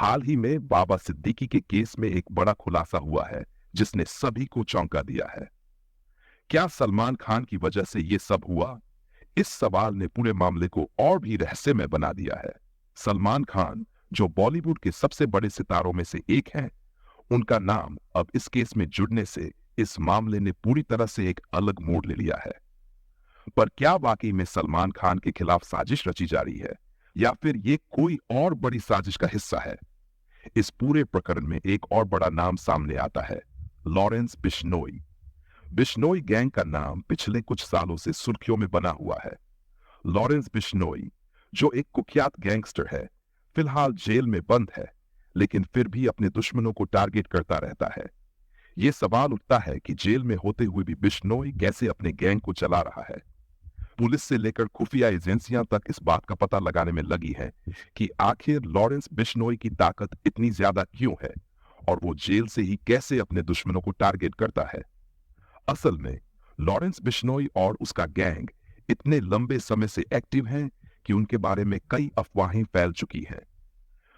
हाल ही में बाबा सिद्दीकी के केस में एक बड़ा खुलासा हुआ है जिसने सभी को चौंका दिया है। क्या सलमान खान की वजह से ये सब हुआ? इस सवाल ने पूरे मामले को और भी रहस्यमय बना दिया है। सलमान खान, जो बॉलीवुड के सबसे बड़े सितारों में से एक हैं, उनका नाम अब इस केस में जुड़ने से इस मामले ने पूरी तरह से एक अलग मोड़ ले लिया है। पर क्या वाकई में सलमान खान के खिलाफ साजिश रची जा रही है या फिर ये कोई और बड़ी साजिश का हिस्सा है? इस पूरे प्रकरण में एक और बड़ा नाम सामने आता है, लॉरेंस बिश्नोई। बिश्नोई गैंग का नाम पिछले कुछ सालों से सुर्खियों में बना हुआ है। लॉरेंस बिश्नोई, जो एक कुख्यात गैंगस्टर है, फिलहाल जेल में बंद है, लेकिन फिर भी अपने दुश्मनों को टारगेट करता रहता है। यह सवाल उठता है कि जेल में होते हुए भी बिश्नोई कैसे अपने गैंग को चला रहा है। पुलिस से लेकर खुफिया एजेंसियां तक इस बात का पता लगाने में लगी हैं कि आखिर लॉरेंस बिश्नोई की ताकत इतनी ज्यादा क्यों है और वो जेल से ही कैसे अपने दुश्मनों को टारगेट करता है। असल में लॉरेंस बिश्नोई और उसका गैंग इतने लंबे समय से एक्टिव हैं कि उनके बारे में कई अफवाहें फैल चुकी हैं।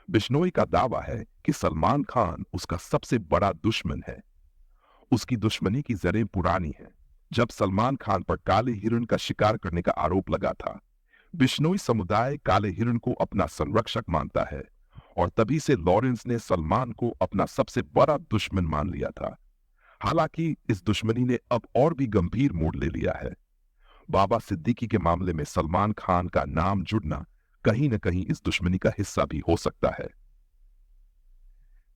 बिश्नोई का दावा है कि सलमान खान उसका सबसे बड़ा दुश्मन है। उसकी दुश्मनी की जड़ें पुरानी हैं। जब सलमान खान पर काले हिरण का शिकार करने का आरोप लगा था, बिश्नोई समुदाय काले हिरण को अपना संरक्षक मानता है और तभी से लॉरेंस ने सलमान को अपना सबसे बड़ा दुश्मन मान लिया था। हालांकि इस दुश्मनी ने अब और भी गंभीर मोड़ ले लिया है। बाबा सिद्दीकी के मामले में सलमान खान का नाम जुड़ना कहीं न कहीं इस दुश्मनी का हिस्सा भी हो सकता है।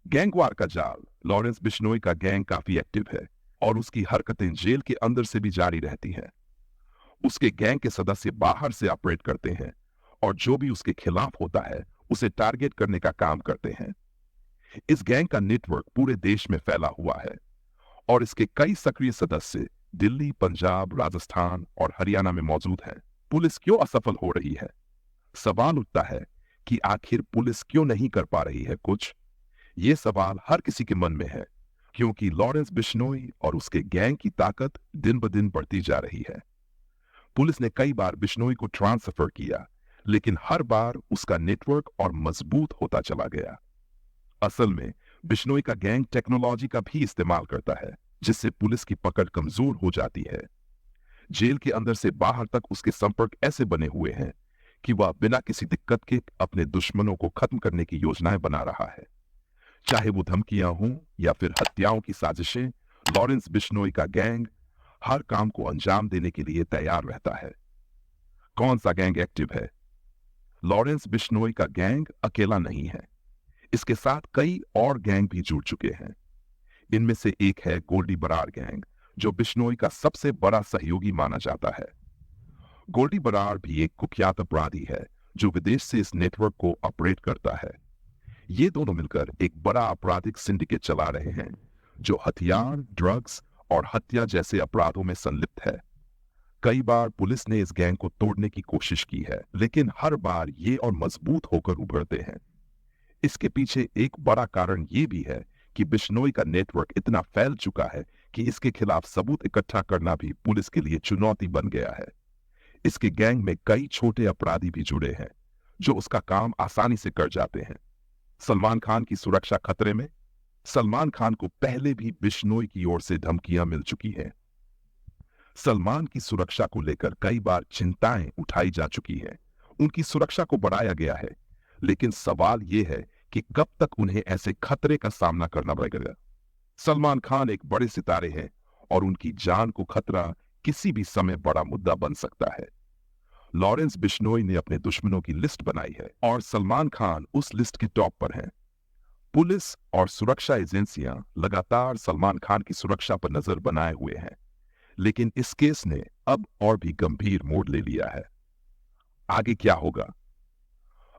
गैंगवार का जाल। लॉरेंस बिश्नोई का गैंग काफी एक्टिव है और उसकी हरकतें जेल के अंदर से भी जारी रहती हैं। उसके गैंग के सदस्य बाहर से ऑपरेट करते हैं और जो भी उसके खिलाफ होता है उसे टारगेट करने का काम करते हैं। इस गैंग का नेटवर्क पूरे देश में फैला हुआ है और इसके कई सक्रिय सदस्य दिल्ली, पंजाब, राजस्थान और हरियाणा में मौजूद हैं। पुलिस क्यों असफल हो रही है? सवाल उठता है कि आखिर पुलिस क्यों नहीं कर पा रही है कुछ। ये सवाल हर किसी के मन में है, क्योंकि लॉरेंस बिश्नोई और उसके गैंग की ताकत दिन ब दिन बढ़ती जा रही है। पुलिस ने कई बार बिश्नोई को ट्रांसफर किया, लेकिन हर बार उसका नेटवर्क और मजबूत होता चला गया। असल में बिश्नोई का गैंग टेक्नोलॉजी का भी इस्तेमाल करता है, जिससे पुलिस की पकड़ कमजोर हो जाती है। जेल के अंदर से बाहर तक उसके संपर्क ऐसे बने हुए हैं कि वह बिना किसी दिक्कत के अपने दुश्मनों को खत्म करने की योजनाएं बना रहा है। चाहे वो धमकियां हों या फिर हत्याओं की साजिशें, लॉरेंस बिश्नोई का गैंग हर काम को अंजाम देने के लिए तैयार रहता है। कौन सा गैंग एक्टिव है? लॉरेंस बिश्नोई का गैंग अकेला नहीं है। इसके साथ कई और गैंग भी जुड़ चुके हैं। इनमें से एक है गोल्डी बरार गैंग, जो बिश्नोई का सबसे बड़ा सहयोगी माना जाता है। गोल्डी बरार भी एक कुख्यात अपराधी है जो विदेश से इस नेटवर्क को ऑपरेट करता है। ये दोनों मिलकर एक बड़ा आपराधिक सिंडिकेट चला रहे हैं जो हथियार, ड्रग्स और हत्या जैसे अपराधों में संलिप्त है। कई बार पुलिस ने इस गैंग को तोड़ने की कोशिश की है, लेकिन हर बार ये और मजबूत होकर उभरते हैं। इसके पीछे एक बड़ा कारण ये भी है कि बिश्नोई का नेटवर्क इतना फैल चुका है कि इसके खिलाफ सबूत इकट्ठा करना भी पुलिस के लिए चुनौती बन गया है। इसके गैंग में कई छोटे अपराधी भी जुड़े हैं जो उसका काम आसानी से कर जाते हैं। सलमान खान की सुरक्षा खतरे में। सलमान खान को पहले भी बिश्नोई की ओर से धमकियां मिल चुकी हैं। सलमान की सुरक्षा को लेकर कई बार चिंताएं उठाई जा चुकी हैं। उनकी सुरक्षा को बढ़ाया गया है, लेकिन सवाल यह है कि कब तक उन्हें ऐसे खतरे का सामना करना पड़ेगा। सलमान खान एक बड़े सितारे हैं और उनकी जान को खतरा किसी भी समय बड़ा मुद्दा बन सकता है। लॉरेंस बिश्नोई ने अपने दुश्मनों की लिस्ट बनाई है और सलमान खान उस लिस्ट के टॉप पर हैं। पुलिस और सुरक्षा एजेंसियां लगातार सलमान खान की सुरक्षा पर नजर बनाए हुए हैं, लेकिन इस केस ने अब और भी गंभीर मोड़ ले लिया है। आगे क्या होगा?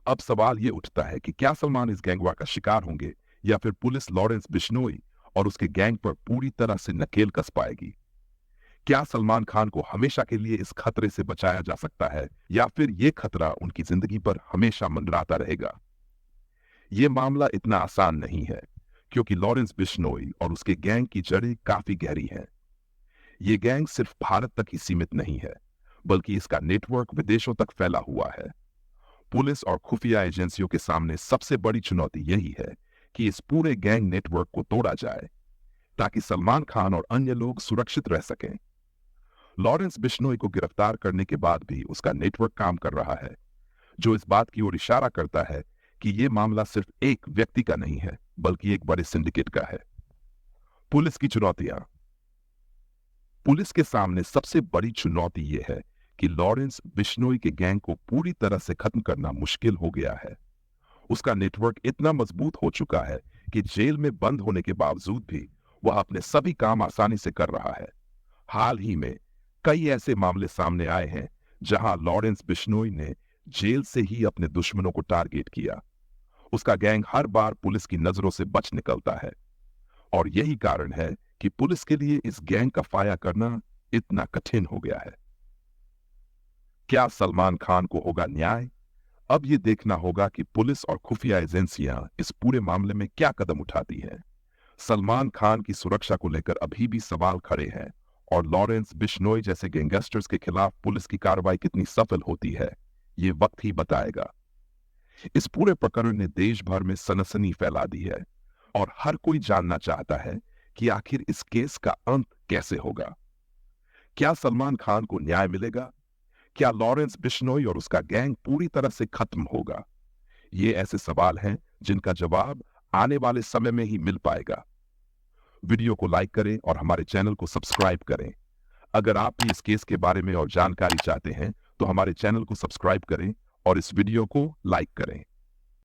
अब सवाल यह उठता है कि क्या सलमान इस गैंगवार का शिकार होंगे या फिर पुलिस लॉरेंस बिश्नोई और उसके गैंग पर पूरी तरह से नकेल कस पाएगी? क्या सलमान खान को हमेशा के लिए इस खतरे से बचाया जा सकता है या फिर यह खतरा उनकी जिंदगी पर हमेशा मंडराता रहेगा? यह मामला इतना आसान नहीं है, क्योंकि लॉरेंस बिश्नोई और उसके गैंग की जड़ें काफी गहरी हैं। यह गैंग सिर्फ भारत तक ही सीमित नहीं है, बल्कि इसका नेटवर्क विदेशों तक फैला हुआ है। पुलिस और खुफिया एजेंसियों के सामने सबसे बड़ी चुनौती यही है कि इस पूरे गैंग नेटवर्क को तोड़ा जाए ताकि सलमान खान और अन्य लोग सुरक्षित रह सकें। लॉरेंस बिश्नोई को गिरफ्तार करने के बाद भी उसका नेटवर्क काम कर रहा है, जो इस बात की ओर इशारा करता है कि यह मामला सिर्फ एक व्यक्ति का नहीं है बल्कि एक बड़े सिंडिकेट का है। पुलिस की चुनौतियां। पुलिस के सामने सबसे बड़ी चुनौती यह है कि लॉरेंस बिश्नोई के गैंग को पूरी तरह से खत्म करना मुश्किल हो गया है। उसका नेटवर्क इतना मजबूत हो चुका है कि जेल में बंद होने के बावजूद भी वह अपने सभी काम आसानी से कर रहा है। हाल ही में कई ऐसे मामले सामने आए हैं जहां लॉरेंस बिश्नोई ने जेल से ही अपने दुश्मनों को टारगेट किया। उसका गैंग हर बार पुलिस की नजरों से बच निकलता है और यही कारण है कि पुलिस के लिए इस गैंग का फाया करना इतना कठिन हो गया है। क्या सलमान खान को होगा न्याय? अब यह देखना होगा कि पुलिस और खुफिया एजेंसियां इस पूरे मामले में क्या कदम उठाती हैं। सलमान खान की सुरक्षा को लेकर अभी भी सवाल खड़े हैं और लॉरेंस बिश्नोई जैसे गैंगस्टर्स के खिलाफ पुलिस की कार्रवाई कितनी सफल होती है, ये वक्त ही बताएगा। इस पूरे प्रकरण ने देश भर में सनसनी फैला दी है और हर कोई जानना चाहता है कि आखिर इस केस का अंत कैसे होगा। क्या सलमान खान को न्याय मिलेगा? क्या लॉरेंस बिश्नोई और उसका गैंग पूरी तरह से खत्म होगा? ये ऐसे सवाल हैं जिनका जवाब आने वाले समय में ही मिल पाएगा। वीडियो को लाइक करें और हमारे चैनल को सब्सक्राइब करें। अगर आप भी इस केस के बारे में और जानकारी चाहते हैं तो हमारे चैनल को सब्सक्राइब करें और इस वीडियो को लाइक करें।